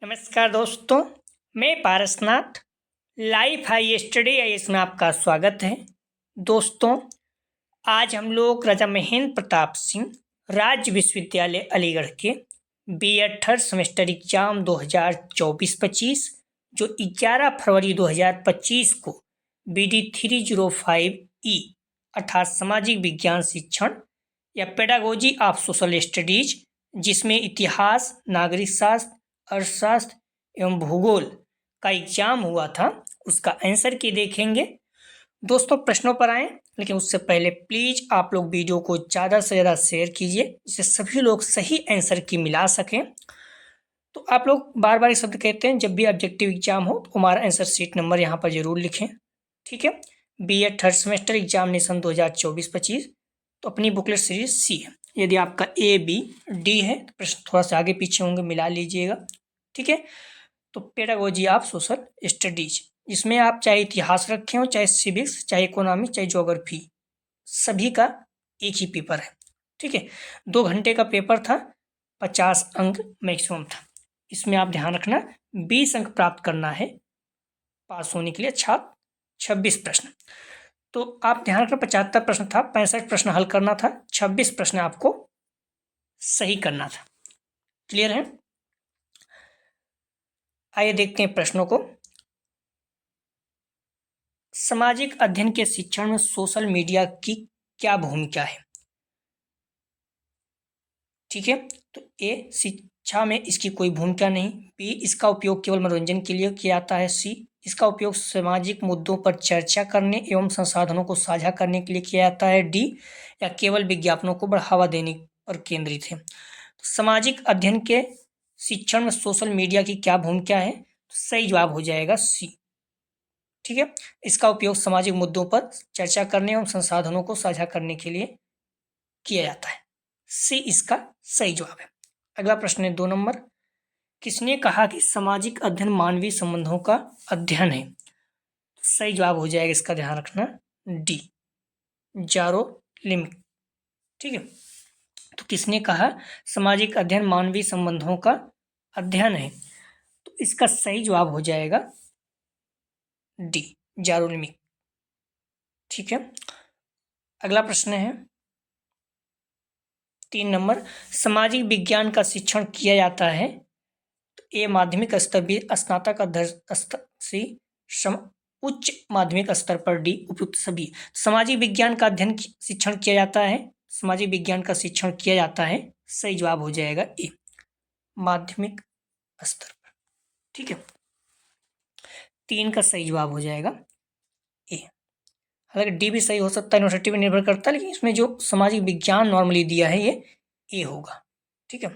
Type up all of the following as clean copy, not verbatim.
नमस्कार दोस्तों, मैं Parasnath life high study IAS में आपका स्वागत है। दोस्तों, आज हम लोग राजा महेंद्र प्रताप सिंह राज्य विश्वविद्यालय अलीगढ़ के बीएड थर्ड सेमेस्टर एग्जाम 2024-25 जो 11 फरवरी 2025 को BD 305E अर्थात सामाजिक विज्ञान शिक्षण या पेडागोजी ऑफ सोशल स्टडीज, जिसमें इतिहास, नागरिक शास्त्र, अर्थशास्त्र एवं भूगोल का एग्जाम हुआ था, उसका आंसर की देखेंगे। दोस्तों, प्रश्नों पर आए, लेकिन उससे पहले प्लीज आप लोग वीडियो को ज़्यादा से ज़्यादा शेयर कीजिए, जिससे सभी लोग सही आंसर की मिला सकें। तो आप लोग बार बार एक शब्द कहते हैं, जब भी ऑब्जेक्टिव एग्जाम हो तो हमारा आंसर शीट नंबर यहाँ पर जरूर लिखें, ठीक है। बीएड थर्ड सेमेस्टर एग्जामिनेशन 2024-25 तो अपनी बुकलेट सीरीज सी है। यदि आपका ए बी डी है तो प्रश्न थोड़ा सा आगे पीछे होंगे, मिला लीजिएगा, ठीक है। तो पेडागोजी ऑफ सोशल स्टडीज, जिसमें आप चाहे इतिहास रखे हो, चाहे सिविक्स, चाहे इकोनॉमी, चाहे ज्योग्राफी, सभी का एक ही पेपर है, ठीक है। 2 घंटे का पेपर था, 50 अंक मैक्सिमम था। इसमें आप ध्यान रखना 20 अंक प्राप्त करना है पास होने के लिए छात्र। 26 प्रश्न, तो आप ध्यान रखना 75 प्रश्न था, 65 प्रश्न हल करना था, 26 प्रश्न आपको सही करना था। क्लियर है? आइए देखते हैं प्रश्नों को। सामाजिक अध्ययन के शिक्षण में सोशल मीडिया की क्या भूमिका है? ठीक है, तो ए, शिक्षा में इसकी कोई भूमिका नहीं। बी, इसका उपयोग केवल मनोरंजन के लिए किया जाता है। सी, इसका उपयोग सामाजिक मुद्दों पर चर्चा करने एवं संसाधनों को साझा करने के लिए किया जाता है। डी, या केवल विज्ञापनों को बढ़ावा देने पर केंद्रित है। तो सामाजिक अध्ययन के शिक्षण में सोशल मीडिया की क्या भूमिका है? तो सही जवाब हो जाएगा सी, ठीक है। इसका उपयोग सामाजिक मुद्दों पर चर्चा करने एवं संसाधनों को साझा करने के लिए किया जाता है। सी इसका सही जवाब है। अगला प्रश्न है 2 नंबर। किसने कहा कि सामाजिक अध्ययन मानवीय संबंधों का अध्ययन है? सही जवाब हो जाएगा, इसका ध्यान रखना, डी, जेरोलिमिक, ठीक है। तो किसने कहा सामाजिक अध्ययन मानवीय संबंधों का अध्ययन है? तो इसका सही जवाब हो जाएगा डी, जेरोलिमिक, ठीक है। अगला प्रश्न है 3 नंबर। सामाजिक विज्ञान का शिक्षण किया जाता है तो ए, माध्यमिक स्तर, बी, स्नातक स्तर, सी, उच्च माध्यमिक स्तर पर, डी, उपयुक्त सभी। सामाजिक विज्ञान का अध्ययन शिक्षण किया जाता है, सामाजिक विज्ञान का शिक्षण किया जाता है, सही जवाब हो जाएगा ए, माध्यमिक स्तर पर, ठीक है। 3 का सही जवाब हो जाएगा ए। हालांकि डी भी सही हो सकता है, यूनिवर्सिटी पर निर्भर करता है, लेकिन इसमें जो सामाजिक विज्ञान नॉर्मली दिया है ये ए होगा, ठीक है।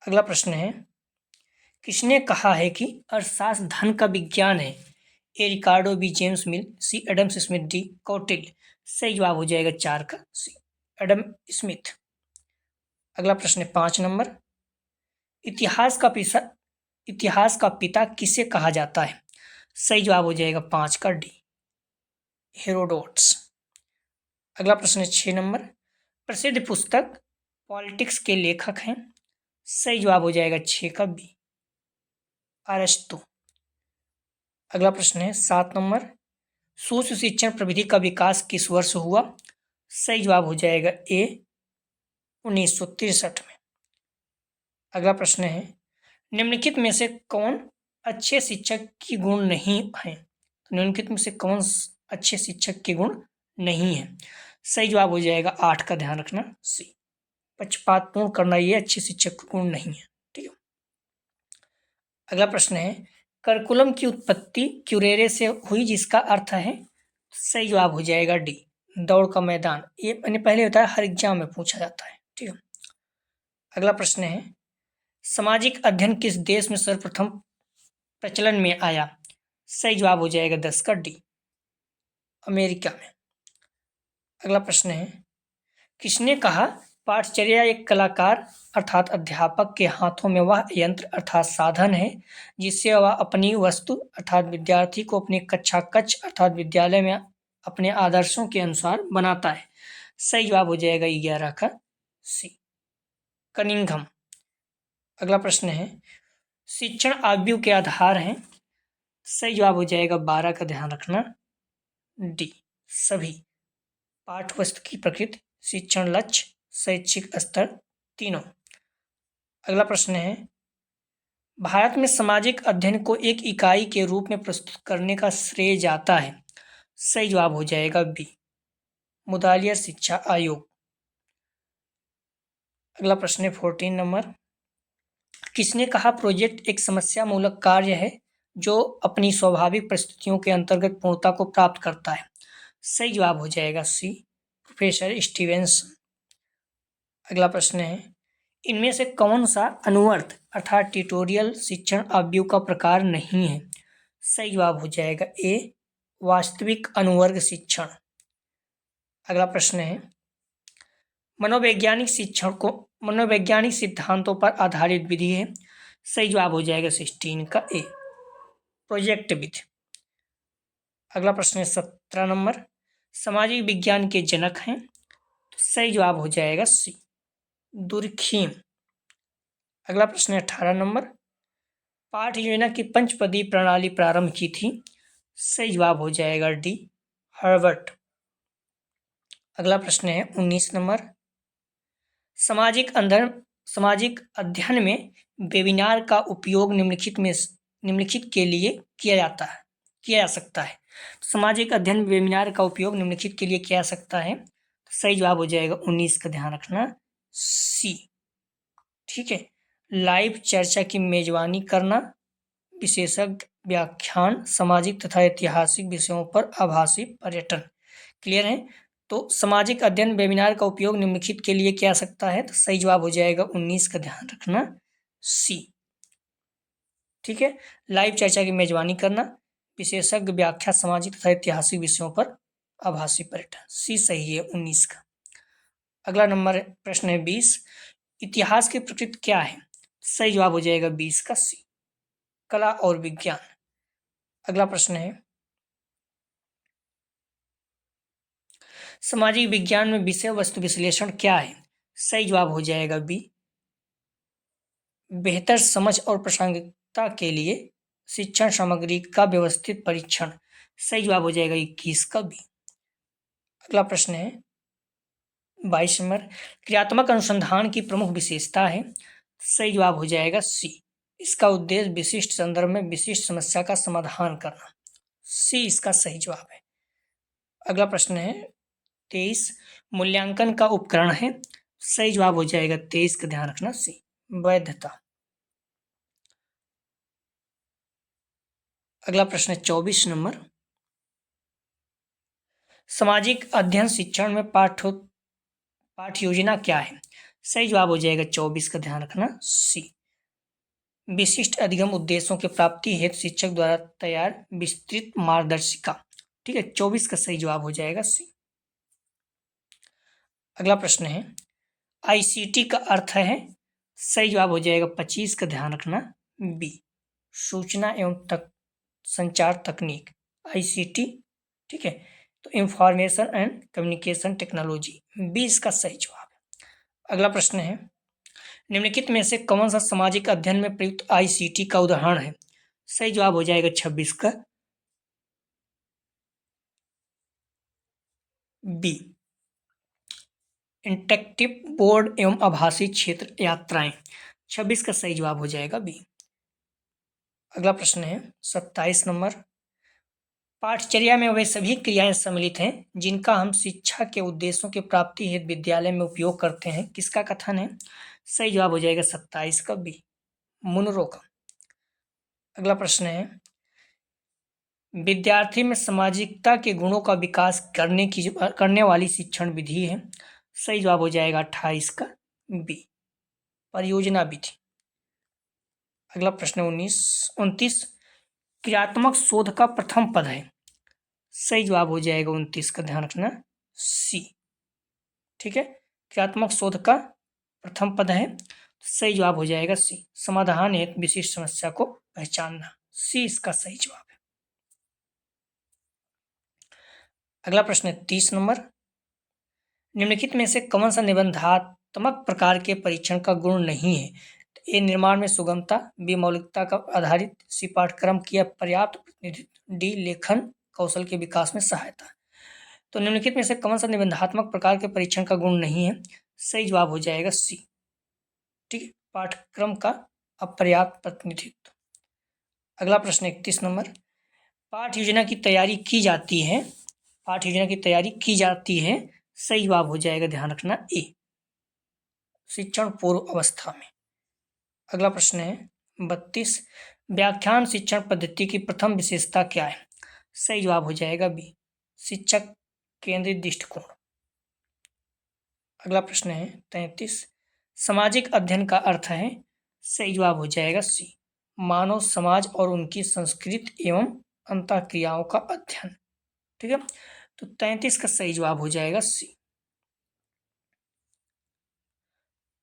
अगला प्रश्न है, किसने कहा है कि अर्थशास्त्र धन का विज्ञान है? ए, रिकार्डो, बी, जेम्स मिल, सी, एडम स्मिथ, डी, कौटिल्य। सही जवाब हो जाएगा 4 का सी, एडम स्मिथ। अगला प्रश्न है 5 नंबर। इतिहास का पिता किसे कहा जाता है? सही जवाब हो जाएगा 5 का डी, हेरोडोट्स। अगला प्रश्न है 6 नंबर। प्रसिद्ध पुस्तक पॉलिटिक्स के लेखक हैं? सही जवाब हो जाएगा 6 का बी, अरस्तु। अगला प्रश्न है 7 नंबर। सूक्ष्म शिक्षण प्रविधि का विकास किस वर्ष हुआ? सही जवाब हो जाएगा ए, 1963 में। अगला प्रश्न है, निम्नलिखित में से कौन अच्छे शिक्षक की गुण नहीं है? निम्नलिखित में से कौन अच्छे शिक्षक के गुण नहीं है? सही जवाब हो जाएगा 8 का, ध्यान रखना, सी, पक्षपातपूर्ण करना ये अच्छे शिक्षक का गुण नहीं है, ठीक है। अगला प्रश्न है, करिकुलम की उत्पत्ति क्यूरेरे से हुई, जिसका अर्थ है? सही जवाब हो जाएगा डी, दौड़ का मैदान। ये मैंने पहले बताया, हर एग्जाम में पूछा जाता है, ठीक है। अगला प्रश्न है, सामाजिक अध्ययन किस देश में सर्वप्रथम प्रचलन में आया? सही जवाब हो जाएगा 10 का डी, अमेरिका में। अगला प्रश्न है, किसने कहा पाठचर्या एक कलाकार अर्थात अध्यापक के हाथों में वह यंत्र अर्थात साधन है जिससे वह अपनी वस्तु अर्थात विद्यार्थी को अपने कक्षा कक्ष अर्थात विद्यालय में अपने आदर्शों के अनुसार बनाता है? सही जवाब हो जाएगा 11 का सी, कनिंघम। अगला प्रश्न है, शिक्षण आयु के आधार हैं। सही जवाब हो जाएगा 12 का ध्यान रखना, डी सभी। पाठ्यवस्तु की प्रकृति, शिक्षण लक्ष्य, शैक्षिक स्तर, तीनों। अगला प्रश्न है, भारत में सामाजिक अध्ययन को एक इकाई के रूप में प्रस्तुत करने का श्रेय जाता है। सही जवाब हो जाएगा बी, मुदालिया शिक्षा आयोग। अगला प्रश्न है 14 नंबर, किसने कहा प्रोजेक्ट एक समस्या मूलक कार्य है जो अपनी स्वाभाविक परिस्थितियों के अंतर्गत पूर्णता को प्राप्त करता है। सही जवाब हो जाएगा सी, प्रोफेसर स्टीवेंसन। अगला प्रश्न है, इनमें से कौन सा अनुवर्त अर्थात ट्यूटोरियल शिक्षण आयु का प्रकार नहीं है। सही जवाब हो जाएगा ए, वास्तविक अनुवर्ग शिक्षण। अगला प्रश्न है, मनोवैज्ञानिक शिक्षण को मनोवैज्ञानिक सिद्धांतों पर आधारित विधि है। सही जवाब हो जाएगा 16 का ए, प्रोजेक्ट विधि। अगला प्रश्न है 17 नंबर, सामाजिक विज्ञान के जनक हैं। तो सही जवाब हो जाएगा सी, दुर्खीम। अगला प्रश्न है 18 नंबर, पाठ्य योजना की पंचपदी प्रणाली प्रारंभ की थी। सही जवाब हो जाएगा डी, हर्बर्ट। अगला प्रश्न है 19 नंबर, सामाजिक अध्ययन में वेबिनार का उपयोग निम्नलिखित के लिए किया जा सकता है। सामाजिक अध्ययन में वेबिनार का उपयोग निम्नलिखित के लिए किया जा सकता है। तो सही जवाब हो जाएगा 19 का ध्यान रखना, सी। ठीक है, लाइव चर्चा की मेजबानी करना, विशेषज्ञ व्याख्यान, सामाजिक तथा ऐतिहासिक विषयों पर आभासी पर्यटन। क्लियर है? तो सामाजिक अध्ययन वेबिनार का उपयोग निम्नलिखित के लिए किया जा सकता है। तो सही जवाब हो जाएगा 19 का ध्यान रखना, सी। ठीक है, लाइव चर्चा की मेजबानी करना, विशेषज्ञ व्याख्या, सामाजिक तथा ऐतिहासिक विषयों पर आभासी पर्यटन, सी सही है 19 का। अगला नंबर प्रश्न है 20, इतिहास की प्रकृति क्या है। सही जवाब हो जाएगा 20 का सी, कला और विज्ञान। अगला प्रश्न है, सामाजिक विज्ञान में विषय वस्तु विश्लेषण क्या है। सही जवाब हो जाएगा बी, बेहतर समझ और प्रासंगिकता के लिए शिक्षण सामग्री का व्यवस्थित परीक्षण। सही जवाब हो जाएगा 21 का बी। अगला प्रश्न है 22 नंबर, क्रियात्मक अनुसंधान की प्रमुख विशेषता है। सही जवाब हो जाएगा सी, इसका उद्देश्य विशिष्ट संदर्भ में विशिष्ट समस्या का समाधान करना, सी इसका सही जवाब है। अगला प्रश्न है 23, मूल्यांकन का उपकरण है। सही जवाब हो जाएगा 23 का ध्यान रखना, सी, वैधता। अगला प्रश्न है 24 नंबर, सामाजिक अध्ययन शिक्षण में पाठ्य योजना क्या है। सही जवाब हो जाएगा 24 का ध्यान रखना, सी, विशिष्ट अधिगम उद्देश्यों की प्राप्ति हेतु शिक्षक द्वारा तैयार विस्तृत मार्गदर्शिका। ठीक है, 24 का सही जवाब हो जाएगा सी। अगला प्रश्न है, आईसीटी का अर्थ है। सही जवाब हो जाएगा 25 का ध्यान रखना, बी, सूचना एवं संचार तकनीक, आईसीटी। ठीक है, तो information and communication technology, B इसका सही जवाब है। अगला प्रश्न है, निम्नलिखित में से कौन सा सामाजिक अध्ययन में प्रयुक्त आईसीटी का उदाहरण है। सही जवाब हो जाएगा 26 का बी, इंटरेक्टिव बोर्ड एवं आभासी क्षेत्र यात्राएं, 26 का सही जवाब हो जाएगा बी। अगला प्रश्न है 27 नंबर, पाठचर्या में वे सभी क्रियाएं सम्मिलित हैं जिनका हम शिक्षा के उद्देश्यों की प्राप्ति हेतु विद्यालय में उपयोग करते हैं, किसका कथन है। सही जवाब हो जाएगा 27 का बी, मुनरो का। अगला प्रश्न है, विद्यार्थी में सामाजिकता के गुणों का विकास करने वाली शिक्षण विधि है। सही जवाब हो जाएगा 28 का बी, परियोजना विधि। अगला प्रश्न 29 क्रियात्मक शोध का प्रथम पद है। सही जवाब हो जाएगा 29 का ध्यान रखना, सी। ठीक है, क्रियात्मक शोध का प्रथम पद है, सही जवाब हो जाएगा सी, समाधान हेतु विशिष्ट समस्या को पहचानना, सी इसका सही जवाब है। अगला प्रश्न है 30 नंबर, निम्नलिखित में से कौन सा निबंधात्मक प्रकार के परीक्षण का गुण नहीं है। ए निर्माण में सुगमता, बी मौलिकता का आधारित, सी पाठ्यक्रम की पर्याप्त प्रतिनिधित्व, डी लेखन कौशल के विकास में सहायता। तो निम्नलिखित में से कौन सा निबंधात्मक प्रकार के परीक्षण का गुण नहीं है? सही जवाब हो जाएगा सी। ठीक है, पाठ्यक्रम का अपर्याप्त प्रतिनिधित्व। अगला प्रश्न 31 नंबर, पाठ्य योजना की तैयारी की जाती है, पाठ्य योजना की तैयारी की जाती है, सही जवाब हो जाएगा, ध्यान रखना, ए, शिक्षण पूर्व अवस्था में। अगला प्रश्न है 32, व्याख्यान शिक्षण पद्धति की प्रथम विशेषता क्या है? सही जवाब हो जाएगा बी, शिक्षक केंद्रित दृष्टिकोण। अगला प्रश्न है 33, सामाजिक अध्ययन का अर्थ है? सही जवाब हो जाएगा सी, मानव समाज और उनकी संस्कृति एवं अंतःक्रियाओं का अध्ययन। ठीक है, तो 33 का सही जवाब हो जाएगा सी।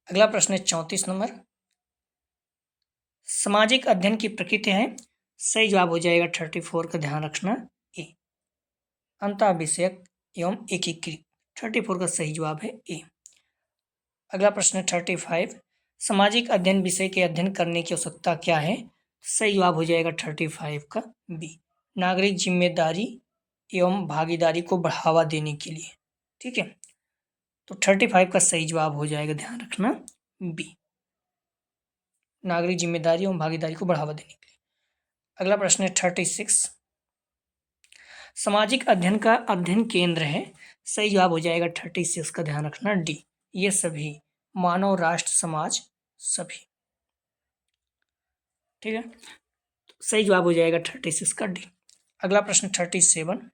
अगला प्रश्न है 34 नंबर, सामाजिक अध्ययन की प्रकृति है? सही जवाब हो जाएगा 34 का, ध्यान रखना, ए, अंतः विषयक एवं एकीकृत। 34 का सही जवाब है ए। अगला प्रश्न है 35, सामाजिक अध्ययन विषय के अध्ययन करने की आवश्यकता क्या है? सही जवाब हो जाएगा 35 का बी, नागरिक जिम्मेदारी एवं भागीदारी को बढ़ावा देने के लिए। ठीक है, तो 35 का सही जवाब हो जाएगा, ध्यान रखना, बी, नागरिक जिम्मेदारी एवं भागीदारी को बढ़ावा देने के लिए। अगला प्रश्न है 36, सामाजिक अध्ययन का अध्ययन केंद्र है? सही जवाब हो जाएगा 36 का, ध्यान रखना, डी, ये सभी, मानव, राष्ट्र, समाज, सभी। ठीक है, तो सही जवाब हो जाएगा 36 का डी। अगला प्रश्न 37,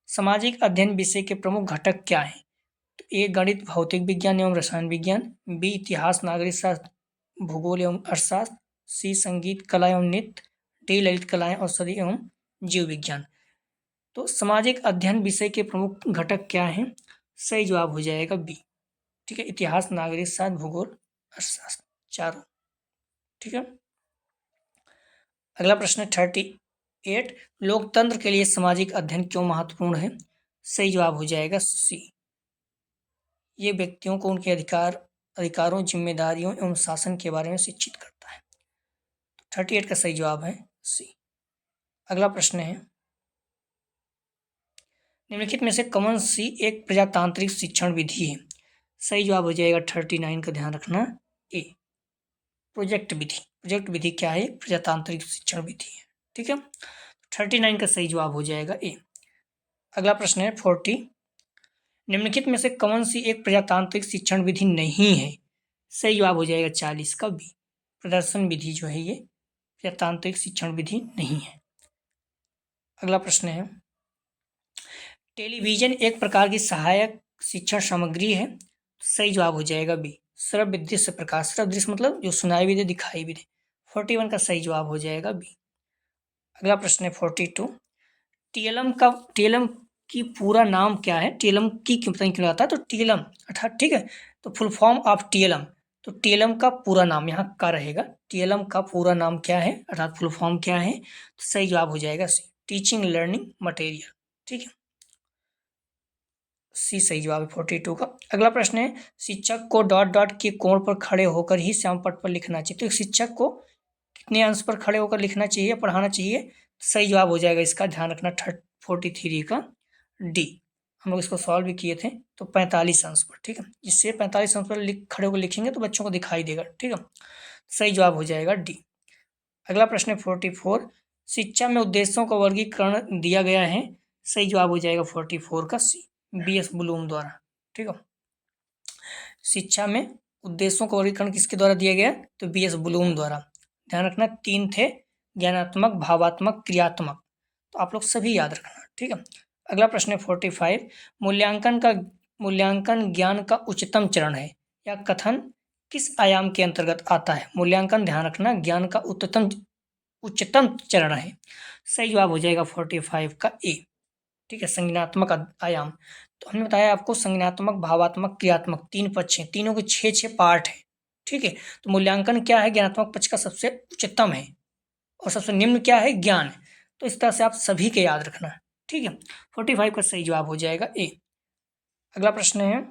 सामाजिक अध्ययन विषय के प्रमुख घटक क्या हैं? तो ए, गणित, भौतिक विज्ञान एवं रसायन विज्ञान, बी, इतिहास, नागरिक शास्त्र, भूगोल एवं अर्थशास्त्र, सी, संगीत, कला एवं नृत्य, डी, ललित कलाएं, औषधि एवं जीव विज्ञान। तो सामाजिक अध्ययन विषय के प्रमुख घटक क्या हैं? सही जवाब हो जाएगा बी। ठीक है, इतिहास, नागरिक शास्त्र, भूगोल, अर्थशास्त्र, चारों। ठीक है, अगला प्रश्न 38, लोकतंत्र के लिए सामाजिक अध्ययन क्यों महत्वपूर्ण है? सही जवाब हो जाएगा सी, ये व्यक्तियों को उनके अधिकारों, जिम्मेदारियों एवं शासन के बारे में शिक्षित करता है। 38 का सही जवाब है सी। अगला प्रश्न है, निम्नलिखित में से कौन सी एक प्रजातांत्रिक शिक्षण विधि है? सही जवाब हो जाएगा 39 का, ध्यान रखना, ए, प्रोजेक्ट विधि। प्रोजेक्ट विधि क्या है? प्रजातांत्रिक शिक्षण विधि है। ठीक है, 39 का सही जवाब हो जाएगा ए। अगला प्रश्न है 40, निम्नलिखित में से कौन सी एक प्रजातांत्रिक शिक्षण विधि नहीं है? सही जवाब हो जाएगा 40 का बी, प्रदर्शन विधि जो है ये प्रजातांत्रिक शिक्षण विधि नहीं है। अगला प्रश्न है, टेलीविजन एक प्रकार की सहायक शिक्षण सामग्री है? सही जवाब हो जाएगा बी, श्रव्य दृश्य प्रकाश। श्रव्य दृश्य मतलब जो सुनाई भी दे, दिखाई भी दे। 41 का सही जवाब हो जाएगा बी। अगला प्रश्न है 42, टीएलएम की पूरा नाम क्या है? टीएलएम की क्यों आता है? तो टीएलएम अर्थात, ठीक है, तो फुल फॉर्म ऑफ टीएलएम, तो टीएलएम का पूरा नाम यहाँ का रहेगा। टीएलएम का पूरा नाम क्या है अर्थात फुल फॉर्म क्या है? तो सही जवाब हो जाएगा सी, टीचिंग लर्निंग मटेरियल। ठीक है, सी सही जवाब है 42 का। अगला प्रश्न है, शिक्षक को डॉट डॉट के कोण पर खड़े होकर ही श्यामपट्ट पर लिखना चाहिए। तो शिक्षक को कितने अंश पर खड़े होकर लिखना चाहिए, पढ़ाना चाहिए? सही जवाब हो जाएगा इसका, ध्यान रखना, 43 का डी। हम लोग इसको सॉल्व भी किए थे, तो 45 अंश पर। ठीक है, जिससे 45 अंश पर खड़े होकर लिखेंगे तो बच्चों को दिखाई देगा। ठीक है, सही जवाब हो जाएगा डी। अगला प्रश्न है 44, शिक्षा में उद्देश्यों का वर्गीकरण दिया गया है? सही जवाब हो जाएगा 44 का सी, बीएस ब्लूम द्वारा। ठीक है, शिक्षा में उद्देश्यों का वर्गीकरण किसके द्वारा दिया गया? तो बीएस ब्लूम द्वारा। ध्यान रखना, 3 थे, ज्ञानात्मक, भावात्मक, क्रियात्मक, तो आप लोग सभी याद रखना। ठीक है, अगला प्रश्न है 45, मूल्यांकन ज्ञान का उच्चतम चरण है, या कथन किस आयाम के अंतर्गत आता है? मूल्यांकन, ध्यान रखना, ज्ञान का उच्चतम चरण है। सही जवाब हो जाएगा 45 का ए। ठीक है, संज्ञानात्मक आयाम, तो हमने बताया आपको संज्ञानात्मक, भावात्मक, क्रियात्मक, 3 पक्ष हैं, तीनों के 6 पार्ट हैं। ठीक है, तो मूल्यांकन क्या है? ज्ञानात्मक पक्ष का सबसे उच्चतम है, और सबसे निम्न क्या है? ज्ञान है। तो इस तरह से आप सभी के याद रखना। ठीक है, 45 का सही जवाब हो जाएगा ए। अगला प्रश्न है,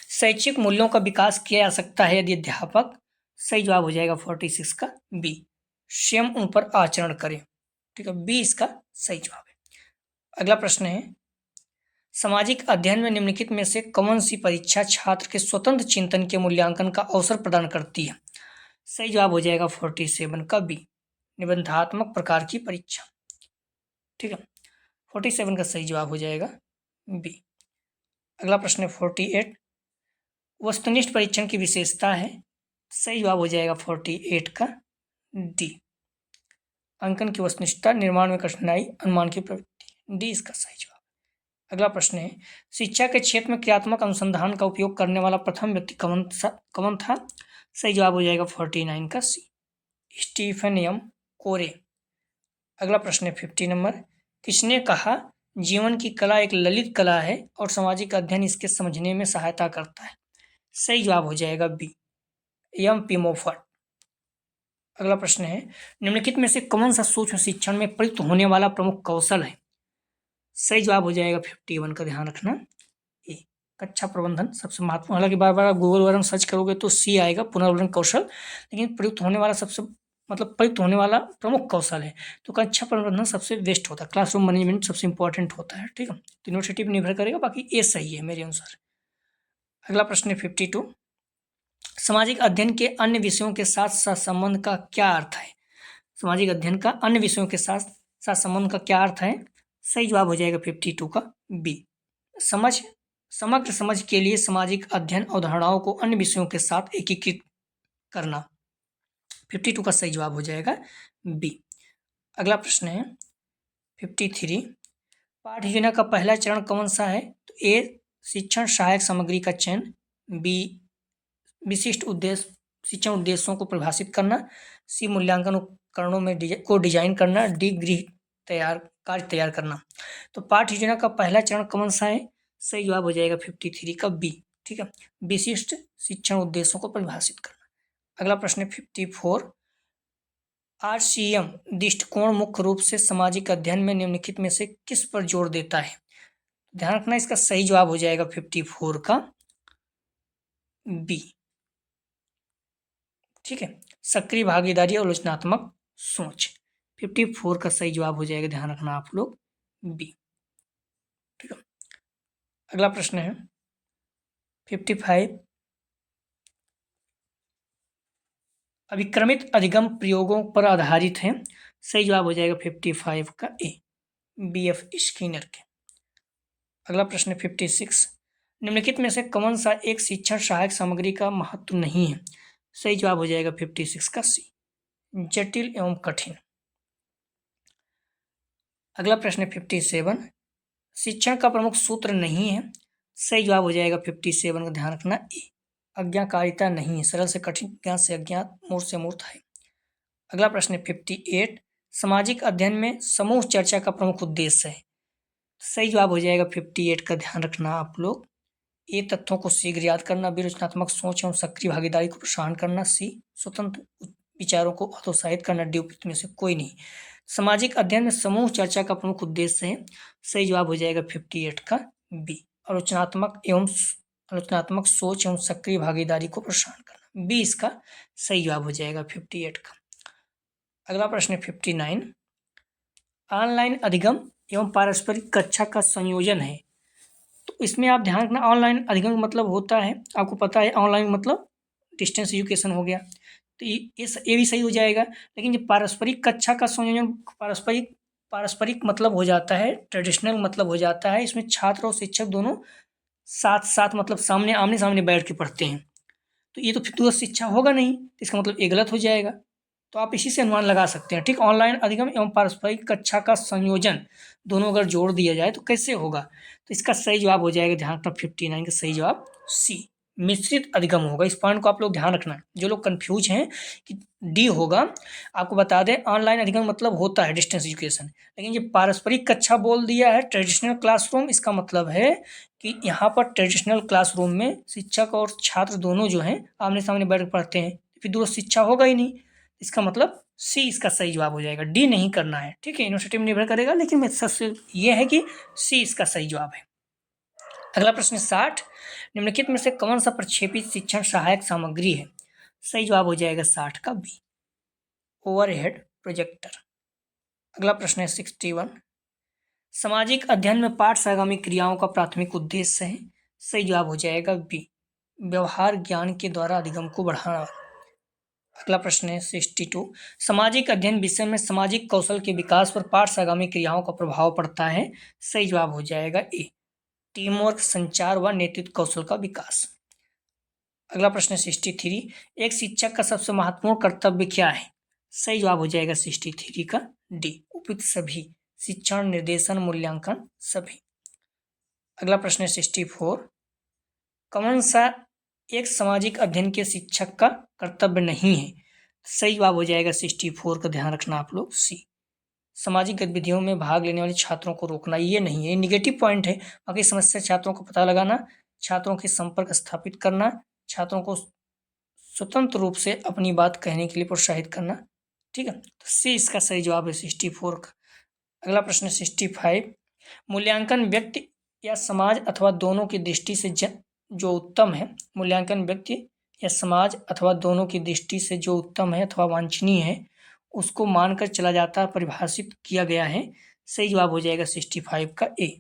शैक्षिक मूल्यों का विकास किया जा सकता है यदि अध्यापक सही जवाब हो जाएगा 46 का बी, स्वयं उन पर आचरण करें। ठीक है, बी इसका सही जवाब है। अगला प्रश्न है, सामाजिक अध्ययन में निम्नलिखित में से कौन सी परीक्षा छात्र के स्वतंत्र चिंतन के मूल्यांकन का अवसर प्रदान करती है? सही जवाब हो जाएगा 47 का बी, निबंधात्मक प्रकार की परीक्षा। ठीक है, 47 का सही जवाब हो जाएगा बी। अगला प्रश्न है 48, वस्तुनिष्ठ परीक्षण की विशेषता है। सही जवाब हो जाएगा 48 का डी, अंकन की वस्तुनिष्ठता, निर्माण में कठिनाई, अनुमान की प्रवृत्ति। डी इसका सही जवाब। अगला प्रश्न है, शिक्षा के क्षेत्र में क्रियात्मक अनुसंधान का उपयोग करने वाला प्रथम व्यक्ति कौन था? सही जवाब हो जाएगा 49 का सी, स्टीफन एम कोरे। अगला प्रश्न है 50 नंबर, किसने कहा जीवन की कला एक ललित कला है और सामाजिक अध्ययन इसके समझने में सहायता करता है? सही जवाब हो जाएगा बी, एम पी मोफट। अगला प्रश्न है, निम्नलिखित में से कौन सा सूक्ष्म शिक्षण में प्रयुक्त होने वाला प्रमुख कौशल है? सही जवाब हो जाएगा 51 का, ध्यान रखना ए, कक्षा प्रबंधन सबसे महत्वपूर्ण। हालांकि बार बार गूगल वगैरह में सर्च करोगे तो सी आएगा, पुनर्वलन कौशल, लेकिन प्रयुक्त होने वाला सबसे प्रयुक्त होने वाला प्रमुख कौशल है तो कक्षा प्रबंधन सबसे बेस्ट होता है, क्लासरूम मैनेजमेंट सबसे इंपॉर्टेंट होता है। ठीक है, तो यूनिवर्सिटी पर निर्भर करेगा, बाकी ए सही है मेरे अनुसार। अगला प्रश्न है 52, सामाजिक अध्ययन के अन्य विषयों के साथ सहसंबंध का क्या अर्थ है? सामाजिक अध्ययन का अन्य विषयों के साथ सहसंबंध का क्या अर्थ है? सही जवाब हो जाएगा 52 का बी, समग्र समझ के लिए सामाजिक अध्ययन अवधारणाओं को अन्य विषयों के साथ एकीकृत करना। 52 का सही जवाब हो जाएगा बी। अगला प्रश्न है 53, पाठ्य योजना का पहला चरण कौन सा है? तो ए, शिक्षण सहायक सामग्री का चयन, बी, विशिष्ट उद्देश्य शिक्षण उद्देश्यों को परिभाषित करना, सी, मूल्यांकन उपकरणों में डिजाइन करना, डी, गृह कार्य तैयार करना। तो पाठ्य योजना का पहला चरण कौन सा है? सही जवाब हो जाएगा 53 का बी। ठीक है, विशिष्ट शिक्षण उद्देश्यों को परिभाषित करना। अगला प्रश्न है 54, RCM दृष्टिकोण मुख्य रूप से सामाजिक अध्ययन में निम्नलिखित में से किस पर जोर देता है? ध्यान रखना, इसका सही जवाब हो जाएगा 54 का बी। ठीक है, सक्रिय भागीदारी और आलोचनात्मक सोच। 54 का सही जवाब हो जाएगा, ध्यान रखना आप लोग, बी। ठीक है, अगला प्रश्न है 55, अभिक्रमित अधिगम प्रयोगों पर आधारित है। सही जवाब हो जाएगा 55 का ए, BF स्किनर के। अगला प्रश्न है 56, निम्नलिखित में से कौन सा एक शिक्षण सहायक सामग्री का महत्व नहीं है? सही जवाब हो जाएगा 56 का सी, जटिल एवं कठिन। अगला प्रश्न है 57, शिक्षण का प्रमुख सूत्र नहीं है। सही जवाब हो जाएगा 57 का, ध्यान रखना ए, आज्ञाकारिता नहीं है, सरल से कठिन, ज्ञात से अज्ञात, मूर्त से मूर्त है। अगला प्रश्न है 58, सामाजिक अध्ययन में समूह चर्चा का प्रमुख उद्देश्य है। सही जवाब हो जाएगा 58 का, ध्यान रखना आप लोग, ए, तथ्यों को शीघ्र याद करना, बी, रचनात्मक सोच एवं सक्रिय भागीदारी को प्रोत्साहन करना, सी, स्वतंत्र विचारों को हतोत्साहित करना, डी, उपयुक्त में से कोई नहीं। सामाजिक अध्ययन में समूह चर्चा का प्रमुख उद्देश्य है। सही जवाब हो जाएगा 58 का बी, आलोचनात्मक सोच एवं सक्रिय भागीदारी को प्रोत्साहन करना, बी इसका सही जवाब हो जाएगा 58 का। अगला प्रश्न है 59, ऑनलाइन अधिगम एवं पारस्परिक कक्षा का संयोजन है। तो इसमें आप ध्यान रखना, ऑनलाइन अधिगम का मतलब होता है, आपको पता है ऑनलाइन मतलब डिस्टेंस एजुकेशन हो गया, तो ये भी सही हो जाएगा। लेकिन जो पारस्परिक कक्षा का संयोजन, पारस्परिक मतलब हो जाता है, ट्रेडिशनल मतलब हो जाता है, इसमें छात्र और शिक्षक दोनों साथ साथ मतलब आमने सामने बैठ के पढ़ते हैं, तो ये तो फिर दूरस्थ शिक्षा होगा नहीं, इसका मतलब ये गलत हो जाएगा। तो आप इसी से अनुमान लगा सकते हैं। ठीक, ऑनलाइन अधिगम एवं पारस्परिक कक्षा का संयोजन दोनों अगर जोड़ दिया जाए तो कैसे होगा? तो इसका सही जवाब हो जाएगा, ध्यान रखना, 59 का सही जवाब सी, मिश्रित अधिगम होगा। इस पॉइंट को आप लोग ध्यान रखना, जो लोग कंफ्यूज हैं कि डी होगा, आपको बता दें ऑनलाइन अधिगम मतलब होता है डिस्टेंस एजुकेशन, लेकिन ये पारस्परिक कक्षा बोल दिया है ट्रेडिशनल क्लासरूम, इसका मतलब है कि यहाँ पर ट्रेडिशनल क्लासरूम में शिक्षक और छात्र दोनों जो हैं आमने सामने बैठ पढ़ते हैं, फिर दूरस्थ शिक्षा होगा ही नहीं, इसका मतलब सी इसका सही जवाब हो जाएगा, डी नहीं करना है। ठीक है, यूनिवर्सिटी में निर्भर करेगा, लेकिन मैं सबसे ये है कि सी इसका सही जवाब है। अगला प्रश्न 60, निम्नलिखित में से कौन सा प्रक्षेपित शिक्षण सहायक सामग्री है? सही जवाब हो जाएगा 60 का बी, ओवरहेड प्रोजेक्टर। अगला प्रश्न है 61। सामाजिक अध्ययन में पाठ सहगामी क्रियाओं का प्राथमिक उद्देश्य है। सही जवाब हो जाएगा बी, व्यवहार ज्ञान के द्वारा अधिगम को बढ़ाना। अगला प्रश्न है 62। सामाजिक अध्ययन विषय में सामाजिक कौशल के विकास पर पाठ सहगामी क्रियाओं का प्रभाव पड़ता है। सही जवाब हो जाएगा ए, टीम वर्क, संचार व नेतृत्व कौशल का विकास। अगला प्रश्न है 63। एक शिक्षक का सबसे महत्वपूर्ण कर्तव्य क्या है। सही जवाब हो जाएगा 63 का डी, उपयुक्त सभी, शिक्षण, निर्देशन, मूल्यांकन सभी। अगला प्रश्न है 64। कौन सा एक सामाजिक अध्ययन के शिक्षक का कर्तव्य नहीं है। सही जवाब हो जाएगा 64 का, ध्यान रखना आप लोग, सी, सामाजिक गतिविधियों में भाग लेने वाले छात्रों को रोकना। ये नहीं है, ये निगेटिव पॉइंट है। बाकी समस्या छात्रों को पता लगाना, छात्रों के संपर्क स्थापित करना, छात्रों को स्वतंत्र रूप से अपनी बात कहने के लिए प्रोत्साहित करना। ठीक है, तो सी इसका सही जवाब है 64 का। अगला प्रश्न 65। मूल्यांकन व्यक्ति या समाज अथवा दोनों की दृष्टि से जो उत्तम है। मूल्यांकन व्यक्ति या समाज अथवा दोनों की दृष्टि से जो उत्तम है अथवा वांछनीय है उसको मानकर चला जाता है, परिभाषित किया गया है। सही जवाब हो जाएगा 65 का ए,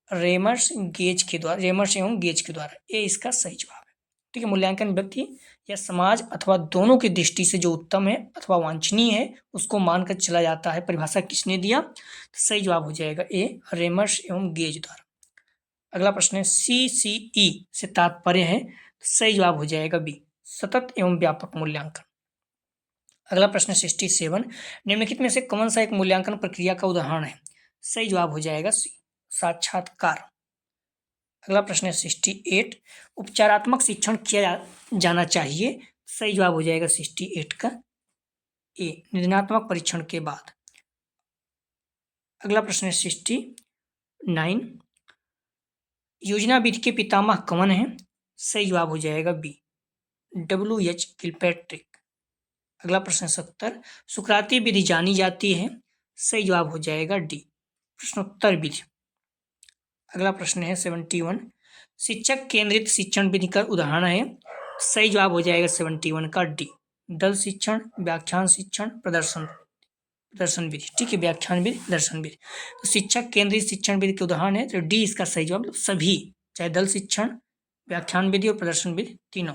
रेमर्स एवं गेज के द्वारा। ए इसका सही जवाब है। ठीक है, मूल्यांकन व्यक्ति या समाज अथवा दोनों की दृष्टि से जो उत्तम है अथवा वांछनीय है उसको मानकर चला जाता है। परिभाषा किसने दिया, तो सही जवाब हो जाएगा ए, रेमर्स एवं गेज द्वारा। अगला प्रश्न है CCE से तात्पर्य है। सही जवाब हो जाएगा बी, सतत एवं व्यापक मूल्यांकन। अगला प्रश्न 67। निम्नलिखित में से कौन सा एक मूल्यांकन प्रक्रिया का उदाहरण है। सही जवाब हो जाएगा सी, साक्षात्कार। अगला प्रश्न है 68। उपचारात्मक शिक्षण किया जाना चाहिए। सही जवाब हो जाएगा 68 का ए, निर्देशात्मक परीक्षण के बाद। अगला प्रश्न है 69। योजना विधि के पितामह कौन है। सही जवाब हो जाएगा बी, WH किलपैट्रिक। अगला प्रश्न 70। सुकराती विधि जानी जाती है। सही जवाब हो जाएगा डी, प्रश्नोत्तर विधि। अगला प्रश्न है 71। शिक्षक केंद्रित शिक्षण विधि का उदाहरण है। सही जवाब हो जाएगा 71 का डी, दल शिक्षण, व्याख्यान शिक्षण, प्रदर्शन विधि। ठीक है, व्याख्यान विधि, दर्शन विधि। तो शिक्षक केंद्रित शिक्षण विधि के उदाहरण है, तो डी इसका सही जवाब, सभी, चाहे दल शिक्षण, व्याख्यान विधि और प्रदर्शन विधि तीनों।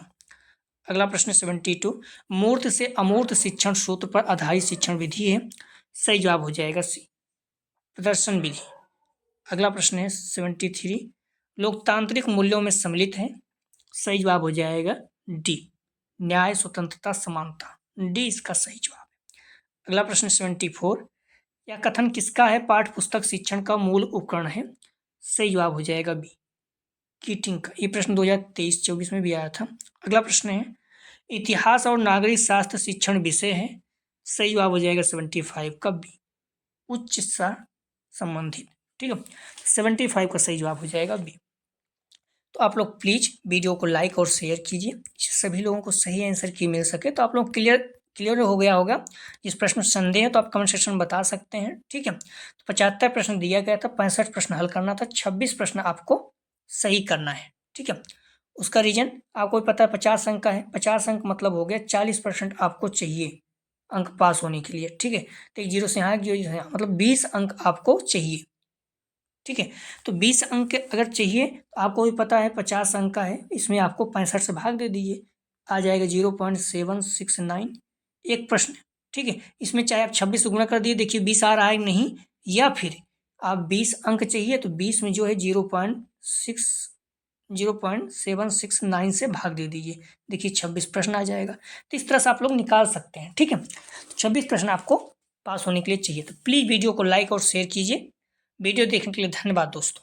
अगला प्रश्न 72। मूर्त से अमूर्त शिक्षण सूत्र पर आधारित शिक्षण विधि है। सही जवाब हो जाएगा सी, प्रदर्शन विधि। अगला प्रश्न है 73। लोकतांत्रिक मूल्यों में सम्मिलित है। सही जवाब हो जाएगा डी, न्याय, स्वतंत्रता, समानता। डी इसका सही जवाब है। अगला प्रश्न 74। यह कथन किसका है, पाठ्य पुस्तक शिक्षण का मूल उपकरण है। सही जवाब हो जाएगा बी, कीटिंग का। ये प्रश्न 2023-24 में भी आया था। अगला प्रश्न है इतिहास और नागरिक शास्त्र शिक्षण विषय है। सही जवाब हो जाएगा 75 का बी, उच्च शिक्षा संबंधित। ठीक है, 75 का सही जवाब हो जाएगा बी। तो आप लोग प्लीज वीडियो को लाइक और शेयर कीजिए, सभी लोगों को सही आंसर की मिल सके। तो आप लोग क्लियर हो गया होगा। इस प्रश्न में संदेह है तो आप कमेंट सेक्शन में बता सकते हैं। ठीक है, तो 75 प्रश्न दिया गया था, 65 प्रश्न हल करना था, 26 प्रश्न आपको सही करना है। ठीक है, उसका रीजन आपको पता है, 50 अंक का है। 50 अंक मतलब हो गया 40% आपको चाहिए अंक पास होने के लिए। ठीक है, तो 0 से यहाँ 0 से यहाँ, मतलब 20 अंक आपको चाहिए। ठीक है, तो 20 अंक अगर चाहिए तो आपको भी पता है 50 अंक का है, इसमें आपको 65 से भाग दे दीजिए, आ जाएगा 0.769 एक प्रश्न। ठीक है, इसमें चाहे आप 26 से गुणा कर दिए, देखिए 20 आ रहा है नहीं, या फिर आप 20 अंक चाहिए तो 20 में जो है 0.769 से भाग दे दीजिए, देखिए 26 प्रश्न आ जाएगा। तो इस तरह से आप लोग निकाल सकते हैं। ठीक है, तो 26 प्रश्न आपको पास होने के लिए चाहिए। तो प्लीज़ वीडियो को लाइक और शेयर कीजिए। वीडियो देखने के लिए धन्यवाद दोस्तों।